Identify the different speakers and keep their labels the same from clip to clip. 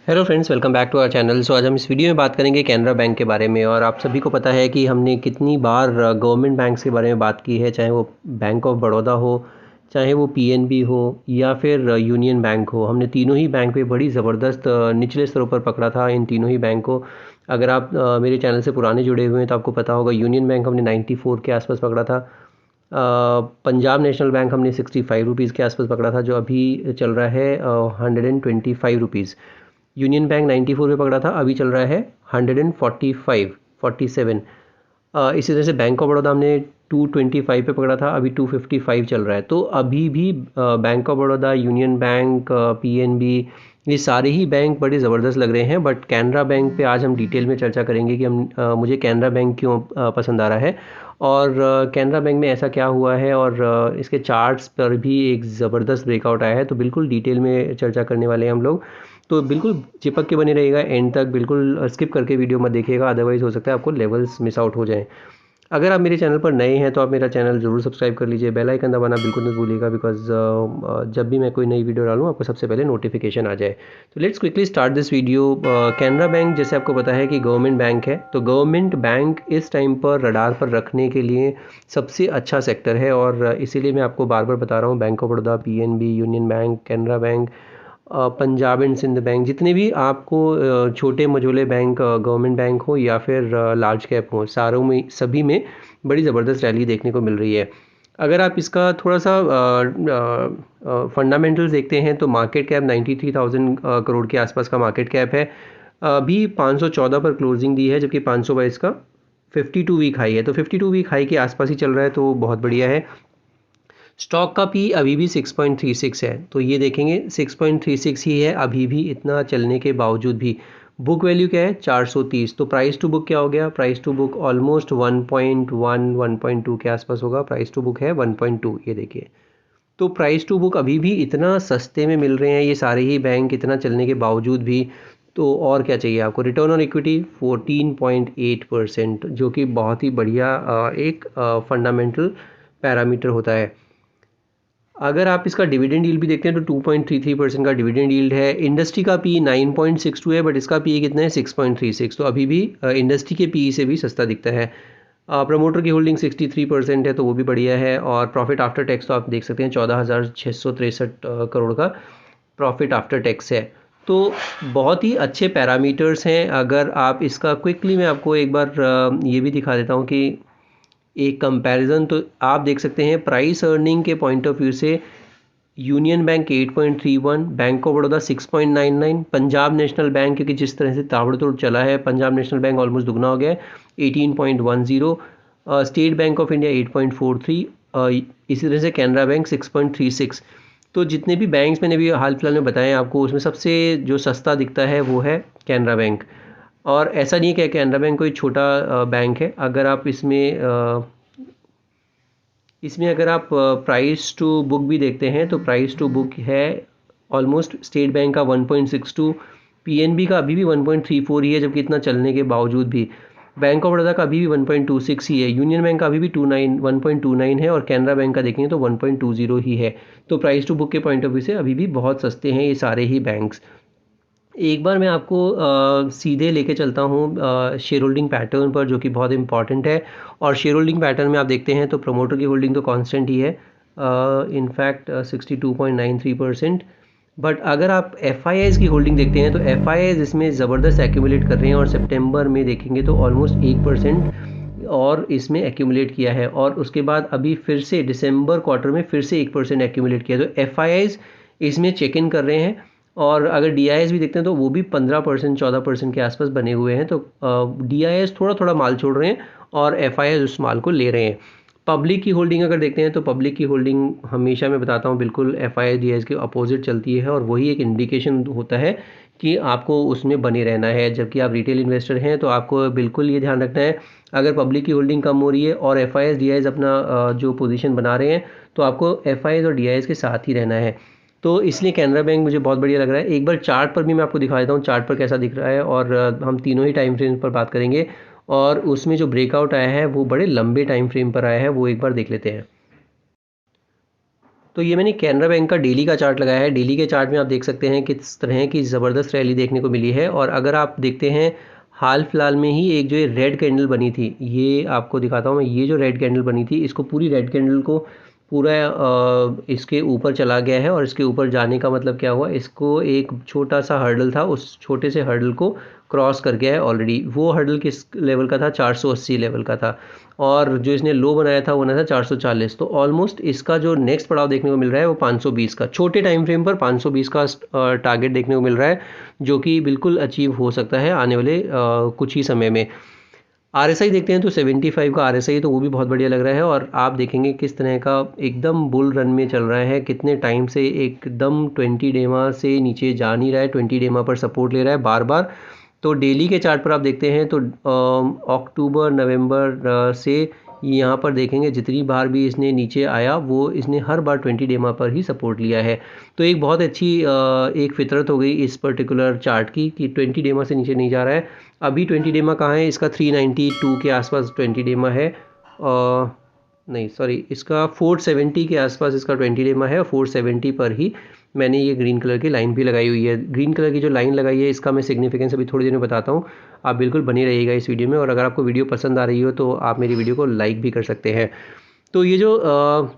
Speaker 1: Hello friends, welcome back to our channel. आज हम इस वीडियो में बात करेंगे कैनरा बैंक के बारे में। और आप सभी को पता है कि हमने कितनी बार गवर्नमेंट बैंक्स के बारे में बात की है, चाहे वो बैंक ऑफ बड़ौदा हो, चाहे वो पीएनबी हो या फिर यूनियन बैंक हो। हमने तीनों ही बैंक पे बड़ी ज़बरदस्त निचले स्तरों पर पकड़ा था इन तीनों ही बैंक को। अगर आप मेरे चैनल से पुराने जुड़े हुए हैं तो आपको पता होगा, यूनियन बैंक हमने 94 के आसपास पकड़ा था। पंजाब नेशनल बैंक हमने 65 रुपीज़ के आसपास पकड़ा था, जो अभी चल रहा है 125 रुपीज़। यूनियन बैंक 94 पे पकड़ा था, अभी चल रहा है 145 47। इसी तरह से बैंक ऑफ बड़ौदा हमने 225 पे पकड़ा था, अभी 255 चल रहा है। तो अभी भी bank of Baroda, union bank, PNB, ये सारे ही बैंक बड़े ज़बरदस्त लग रहे हैं। बट कैनरा बैंक पे आज हम डिटेल में चर्चा करेंगे कि मुझे कैनरा बैंक क्यों पसंद आ रहा है, और कैनरा बैंक में ऐसा क्या हुआ है, और इसके चार्ट्स पर भी एक ज़बरदस्त ब्रेकआउट आया है। तो बिल्कुल डिटेल में चर्चा करने वाले हैं हम लोग। तो बिल्कुल चिपक के बने रहिएगा एंड तक, बिल्कुल स्किप करके वीडियो मत देखिएगा, अदरवाइज़ हो सकता है आपको लेवल्स मिस आउट हो जाएं। अगर आप मेरे चैनल पर नए हैं तो आप मेरा चैनल ज़रूर सब्सक्राइब कर लीजिए, बेल आइकन दबाना बिल्कुल मत भूलिएगा, बिकॉज जब भी मैं कोई नई वीडियो डालूँ आपको सबसे पहले नोटिफिकेशन आ जाए। तो let's quickly start this video. Canara bank, जैसे आपको पता है कि गवर्नमेंट बैंक है, तो गवर्नमेंट बैंक इस टाइम पर रडार पर रखने के लिए सबसे अच्छा सेक्टर है। और इसीलिए मैं आपको बार बार बता रहा हूँ, bank of Baroda, PNB, union bank, Canara bank, Punjab and Sindh bank, जितने भी आपको छोटे मझोले बैंक, गवर्नमेंट बैंक हो या फिर लार्ज कैप हो, सारों में, सभी में बड़ी ज़बरदस्त रैली देखने को मिल रही है। अगर आप इसका थोड़ा सा फंडामेंटल्स देखते हैं तो मार्केट कैप 93,000 करोड़ के आसपास का मार्केट कैप है। अभी 514 पर क्लोजिंग दी है, जबकि 522 का 52 वीक हाई है। तो 52 वीक हाई के आसपास ही चल रहा है, तो बहुत बढ़िया है। स्टॉक का पी अभी भी 6.36 है, तो ये देखेंगे 6.36 ही है अभी भी, इतना चलने के बावजूद भी। बुक वैल्यू क्या है? 430। तो प्राइस टू बुक क्या हो गया? प्राइस टू बुक ऑलमोस्ट 1.1 1.2 के आसपास होगा। प्राइस टू बुक है 1.2, ये देखिए। तो प्राइस टू बुक अभी भी इतना सस्ते में मिल रहे हैं ये सारे ही बैंक, इतना चलने के बावजूद भी। तो और क्या चाहिए आपको? रिटर्न ऑन इक्विटी 14.8%, जो कि बहुत ही बढ़िया एक फंडामेंटल पैरामीटर होता है। अगर आप इसका डिविडेंड यील्ड भी देखते हैं तो 2.33% का डिविडेंड यील्ड है। इंडस्ट्री का पी 9.62 है, बट इसका पी कितना है? 6.36। तो अभी भी इंडस्ट्री के पी से भी सस्ता दिखता है। प्रमोटर की होल्डिंग 63% है, तो वो भी बढ़िया है। और प्रॉफिट आफ्टर टैक्स तो आप देख सकते हैं 14,663 करोड़ का प्रॉफिट आफ्टर टैक्स है। तो बहुत ही अच्छे पैरामीटर्स हैं। अगर आप इसका क्विकली, मैं आपको एक बार ये भी दिखा देता हूँ कि एक कंपैरिजन तो आप देख सकते हैं प्राइस अर्निंग के पॉइंट ऑफ व्यू से। Union bank 8.31, bank of Baroda 6.99, Punjab national bank, क्योंकि जिस तरह से ताबड़तोड़ चला है पंजाब नेशनल बैंक ऑलमोस्ट दुगना हो गया है, 18.10। स्टेट बैंक ऑफ इंडिया 8.43, इसी तरह से कैनरा बैंक 6.36। तो जितने भी बैंक्स मैंने अभी हाल फिलहाल में बताए आपको, उसमें सबसे जो सस्ता दिखता है वो है कैनरा बैंक। और ऐसा नहीं है कि कैनरा बैंक कोई छोटा बैंक है। अगर आप इसमें अगर आप प्राइस टू बुक भी देखते हैं तो प्राइस टू बुक है ऑलमोस्ट स्टेट बैंक का 1.62, पीएनबी का अभी भी 1.34 ही है, जबकि इतना चलने के बावजूद भी। बैंक ऑफ बड़ौदा का अभी भी 1.26 ही है, यूनियन बैंक का अभी भी 1.29 है, और कैनरा बैंक का देखेंगे तो 1.20 ही है। तो प्राइस टू बुक के पॉइंट ऑफ व्यू से अभी भी बहुत सस्ते हैं ये सारे ही बैंक्स। एक बार मैं आपको सीधे लेके चलता हूँ शेयर होल्डिंग पैटर्न पर, जो कि बहुत इंपॉर्टेंट है। और शेयर होल्डिंग पैटर्न में आप देखते हैं तो प्रमोटर की होल्डिंग तो कांस्टेंट ही है, इनफैक्ट 62.93%। बट अगर आप एफ की होल्डिंग देखते हैं तो एफ इसमें ज़बरदस्त एक्यूमुलेट कर रहे हैं, और सितंबर में देखेंगे तो ऑलमोस्ट 1% और इसमें एक्यूमुलेट किया है। और उसके बाद अभी फिर से दिसंबर क्वार्टर में फिर से 1% एक्यूमुलेट किया। तो एफ इसमें चेक इन कर रहे हैं। और अगर डी भी देखते हैं तो वो भी 15% 14% के आसपास बने हुए हैं। तो डी थोड़ा थोड़ा माल छोड़ रहे हैं, और एफ उस माल को ले रहे हैं। पब्लिक की होल्डिंग अगर देखते हैं तो पब्लिक की होल्डिंग हमेशा मैं बताता हूँ बिल्कुल एफ डी के अपोजिट चलती है, और वही एक इंडिकेशन होता है कि आपको उसमें बने रहना है। जबकि आप रिटेल इन्वेस्टर हैं तो आपको बिल्कुल ये ध्यान रखना है, अगर पब्लिक की होल्डिंग कम हो रही है और एफ डी अपना जो पोजीशन बना रहे हैं, तो आपको एफ और डी के साथ ही रहना है। तो इसलिए कैनरा बैंक मुझे बहुत बढ़िया लग रहा है। एक बार चार्ट पर भी मैं आपको दिखा देता हूँ चार्ट पर कैसा दिख रहा है, और हम तीनों ही टाइम फ्रेम पर बात करेंगे। और उसमें जो ब्रेकआउट आया है वो बड़े लंबे टाइम फ्रेम पर आया है, वो एक बार देख लेते हैं। तो ये मैंने कैनरा बैंक का डेली का चार्ट लगाया है। डेली के चार्ट में आप देख सकते हैं किस तरह की ज़बरदस्त रैली देखने को मिली है। और अगर आप देखते हैं हाल फिलहाल में ही एक जो ये रेड कैंडल बनी थी, ये आपको दिखाता हूँ मैं। ये जो रेड कैंडल बनी थी, इसको पूरी रेड कैंडल को पूरा इसके ऊपर चला गया है। और इसके ऊपर जाने का मतलब क्या हुआ, इसको एक छोटा सा हर्डल था, उस छोटे से हर्डल को क्रॉस कर गया है ऑलरेडी। वो हर्डल किस लेवल का था, 480 लेवल का था। और जो इसने लो बनाया था वो बनाया था 440। तो ऑलमोस्ट इसका जो नेक्स्ट पड़ाव देखने को मिल रहा है वो 520 का, छोटे टाइम फ्रेम पर 520 का टारगेट देखने को मिल रहा है, जो कि बिल्कुल अचीव हो सकता है आने वाले कुछ ही समय में। आरएसआई देखते हैं तो 75 का आरएसआई है, तो वो भी बहुत बढ़िया लग रहा है। और आप देखेंगे किस तरह का एकदम बुल रन में चल रहा है, कितने टाइम से एकदम 20 डेमा से नीचे जा नहीं रहा है, 20 डेमा पर सपोर्ट ले रहा है बार बार। तो डेली के चार्ट पर आप देखते हैं तो अक्टूबर नवंबर से यहाँ पर देखेंगे जितनी बार भी इसने नीचे आया वो इसने हर बार 20 डेमा पर ही सपोर्ट लिया है। तो एक बहुत अच्छी एक फितरत हो गई इस पर्टिकुलर चार्ट की कि 20 डेमा से नीचे नहीं जा रहा है। अभी 20 डेमा कहाँ है, इसका 392 के आसपास 20 डेमा है। नहीं सॉरी, इसका 470 के आसपास इसका 20 डेमा है। और 470 पर ही मैंने ये ग्रीन कलर की लाइन भी लगाई हुई है। ग्रीन कलर की जो लाइन लगाई है इसका मैं सिग्निफिकेंस अभी थोड़ी देर में बताता हूँ। आप बिल्कुल बने रहिएगा इस वीडियो में। और अगर आपको वीडियो पसंद आ रही हो तो आप मेरी वीडियो को लाइक भी कर सकते हैं। तो ये जो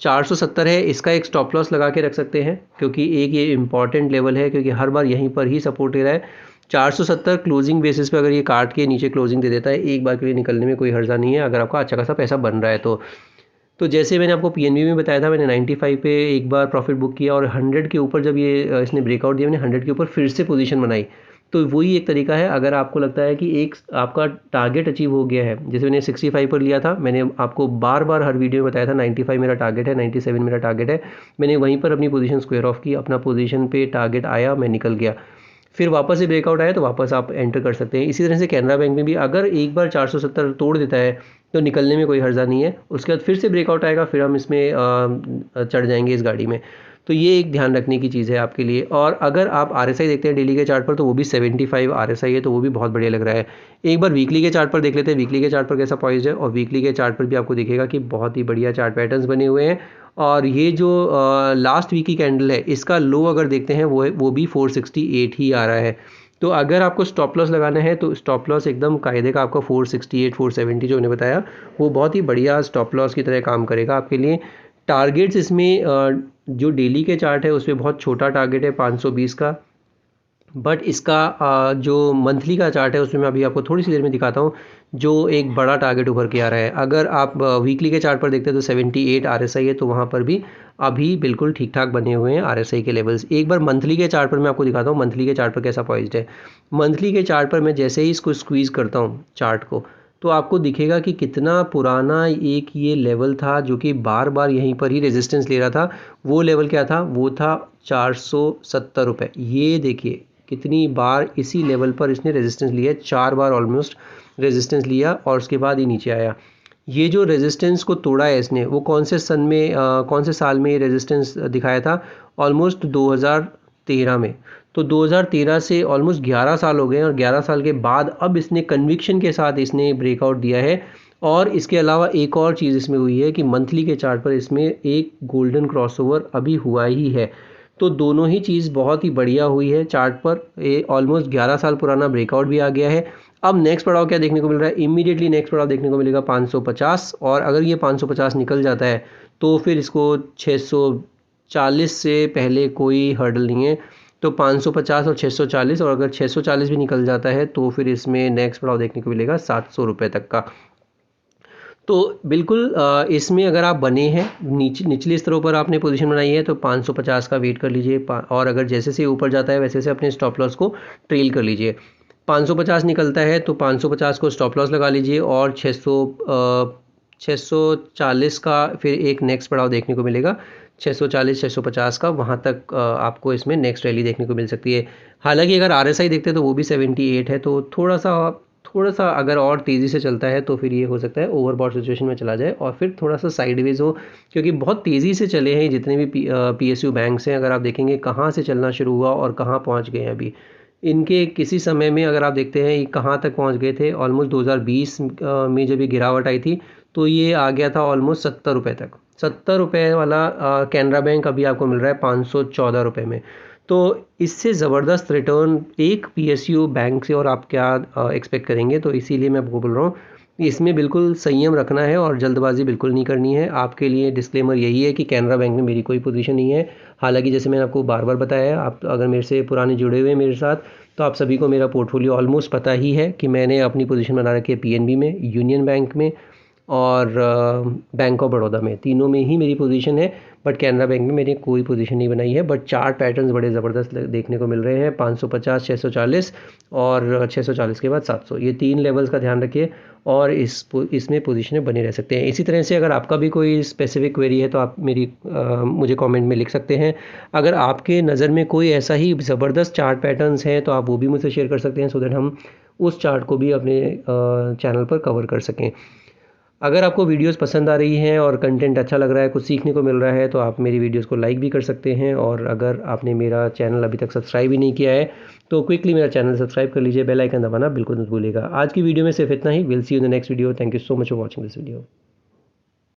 Speaker 1: 470 है इसका एक स्टॉप लॉस लगा के रख सकते हैं, क्योंकि एक ये इंपॉर्टेंट लेवल है, क्योंकि हर बार यहीं पर ही सपोर्ट ले रहा है। 470 क्लोजिंग बेसिस पे अगर ये काट के नीचे क्लोजिंग दे देता है, एक बार के लिए निकलने में कोई हर्जा नहीं है अगर आपका अच्छा खासा पैसा बन रहा है तो जैसे मैंने आपको पीएनबी में बताया था, मैंने 95 पे एक बार प्रॉफिट बुक किया और 100 के ऊपर जब ये इसने ब्रेकआउट दिया, मैंने 100 के ऊपर फिर से पोजीशन बनाई। तो वही एक तरीका है। अगर आपको लगता है कि एक आपका टारगेट अचीव हो गया है, जैसे मैंने 65 पर लिया था, मैंने आपको बार बार हर वीडियो में बताया था 95 मेरा टारगेट है, 97 मेरा टारगेट है। मैंने वहीं पर अपनी पोजीशन स्क्वायर ऑफ की, अपना पोजीशन पे टारगेट आया, मैं निकल गया। फिर वापस से ब्रेकआउट आया तो वापस आप एंटर कर सकते हैं। इसी तरह से कैनरा बैंक में भी अगर एक बार 470 तोड़ देता है तो निकलने में कोई हर्जा नहीं है। उसके बाद फिर से ब्रेकआउट आएगा, फिर हम इसमें चढ़ जाएंगे इस गाड़ी में। तो ये एक ध्यान रखने की चीज़ है आपके लिए। और अगर आप आरएसआई देखते हैं डेली के चार्ट पर, तो वो भी 75 आरएसआई है, तो वो भी बहुत बढ़िया लग रहा है। एक बार वीकली के चार्ट पर देख लेते हैं, वीकली के चार्ट पर कैसा पॉइज्ड है। और वीकली के चार्ट पर भी आपको दिखेगा कि बहुत ही बढ़िया चार्ट पैटर्न्स बने हुए हैं। और ये जो लास्ट वीक की कैंडल है, इसका लो अगर देखते हैं वो भी 468 ही आ रहा है। तो अगर आपको स्टॉप लॉस लगाना है तो स्टॉप लॉस एकदम कायदे का आपका 468 470 जो मैंने बताया, वो बहुत ही बढ़िया स्टॉप लॉस की तरह काम करेगा आपके लिए। टारगेट्स इसमें जो डेली के चार्ट है उसमें बहुत छोटा टारगेट है 520 का। बट इसका जो मंथली का चार्ट है उसमें मैं अभी आपको थोड़ी सी देर में दिखाता हूँ, जो एक बड़ा टारगेट उभर के आ रहा है। अगर आप वीकली के चार्ट पर देखते हैं तो 78 आरएसआई है, तो वहाँ पर भी अभी बिल्कुल ठीक ठाक बने हुए हैं आरएसआई के लेवल्स। एक बार मंथली के चार्ट पर मैं आपको दिखाता हूँ, मंथली के चार्ट पर कैसा पॉइज्ड है। मंथली के चार्ट पर मैं जैसे ही इसको स्क्वीज़ करता हूँ चार्ट को, तो आपको दिखेगा कि कितना पुराना एक ये लेवल था जो कि बार बार यहीं पर ही रेजिस्टेंस ले रहा था। वो लेवल क्या था, वो था 470 रुपये। ये देखिए कितनी बार इसी लेवल पर इसने रेजिस्टेंस लिया है, 4 बार ऑलमोस्ट रेजिस्टेंस लिया और उसके बाद ही नीचे आया। ये जो रेजिस्टेंस को तोड़ा है इसने, वो कौन से कौन से साल में ये रेजिस्टेंस दिखाया था, ऑलमोस्ट 2013 में। तो 2013 से ऑलमोस्ट 11 साल हो गए हैं, और 11 साल के बाद अब इसने कन्विक्शन के साथ इसने ब्रेकआउट दिया है। और इसके अलावा एक और चीज़ इसमें हुई है कि मंथली के चार्ट पर इसमें एक गोल्डन क्रॉसओवर अभी हुआ ही है। तो दोनों ही चीज़ बहुत ही बढ़िया हुई है चार्ट पर। ये ऑलमोस्ट 11 साल पुराना ब्रेकआउट भी आ गया है। अब नेक्स्ट पड़ाव क्या देखने को मिल रहा है, इमीडिएटली नेक्स्ट पड़ाव देखने को मिलेगा 550। और अगर ये 550 निकल जाता है तो फिर इसको 640 से पहले कोई हर्डल नहीं है। तो 550 और 640, और अगर 640 भी निकल जाता है तो फिर इसमें नेक्स्ट पड़ाव देखने को मिलेगा 700 रुपये तक का। तो बिल्कुल इसमें अगर आप बने हैं, निचले स्तरों पर आपने पोजीशन बनाई है, तो 550 का वेट कर लीजिए। और अगर जैसे से ऊपर जाता है वैसे से अपने स्टॉप लॉस को ट्रेल कर लीजिए। 550 निकलता है तो 550 को स्टॉप लॉस लगा लीजिए, और 640 का फिर एक नेक्स्ट पड़ाव देखने को मिलेगा 640 650 का। वहाँ तक आपको इसमें नेक्स्ट रैली देखने को मिल सकती है। हालांकि अगर आरएसआई देखते हैं तो वो भी 78 है, तो थोड़ा सा अगर और तेज़ी से चलता है तो फिर ये हो सकता है ओवरबॉट सिचुएशन में चला जाए और फिर थोड़ा सा साइडवेज हो, क्योंकि बहुत तेज़ी से चले हैं जितने भी पीएसयू बैंक्स हैं। अगर आप देखेंगे कहाँ से चलना शुरू हुआ और कहाँ पहुँच गए हैं अभी, इनके किसी समय में अगर आप देखते हैं ये कहाँ तक पहुँच गए थे, ऑलमोस्ट 2020 में जब ये गिरावट आई थी तो ये आ गया था ऑलमोस्ट 70 रुपये तक। ₹70 वाला कैनरा बैंक अभी आपको मिल रहा है ₹514 में। तो इससे ज़बरदस्त रिटर्न एक पीएसयू बैंक से और आप क्या एक्सपेक्ट करेंगे? तो इसीलिए मैं आपको बोल रहा हूँ, इसमें बिल्कुल संयम रखना है और जल्दबाज़ी बिल्कुल नहीं करनी है। आपके लिए डिस्क्लेमर यही है कि कैनरा बैंक में मेरी कोई पोजीशन नहीं है। हालाँकि जैसे मैंने आपको बार-बार बताया है, आप अगर मेरे से पुराने जुड़े हुए हैं मेरे साथ, तो आप सभी को मेरा पोर्टफोलियो ऑलमोस्ट पता ही है कि मैंने अपनी पोजीशन बना रखी है पीएनबी में, यूनियन बैंक में और बैंक ऑफ बड़ौदा में, तीनों में ही मेरी पोजीशन है। बट कैनरा बैंक में मैंने कोई पोजीशन नहीं बनाई है। बट चार्ट पैटर्न्स बड़े ज़बरदस्त देखने को मिल रहे हैं, 550, 640 और 640 के बाद 700, ये 3 लेवल्स का ध्यान रखिए और इसमें पोजीशनें बने रह सकते हैं। इसी तरह से अगर आपका भी कोई स्पेसिफिक क्वेरी है तो आप मुझे कमेंट में लिख सकते हैं। अगर आपके नज़र में कोई ऐसा ही ज़बरदस्त चार्ट पैटर्न्स हैं तो आप वो भी मुझसे शेयर कर सकते हैं, सो दैट हम उस चार्ट को भी अपने चैनल पर कवर कर सकें। अगर आपको वीडियोस पसंद आ रही हैं और कंटेंट अच्छा लग रहा है, कुछ सीखने को मिल रहा है, तो आप मेरी वीडियोस को लाइक भी कर सकते हैं। और अगर आपने मेरा चैनल अभी तक सब्सक्राइब ही नहीं किया है तो क्विकली मेरा चैनल सब्सक्राइब कर लीजिए, बेल आइकन दबाना बिल्कुल मत भूलिएगा। आज की वीडियो में सिर्फ इतना ही। Will see you in the next video. Thank you so much for watching this video.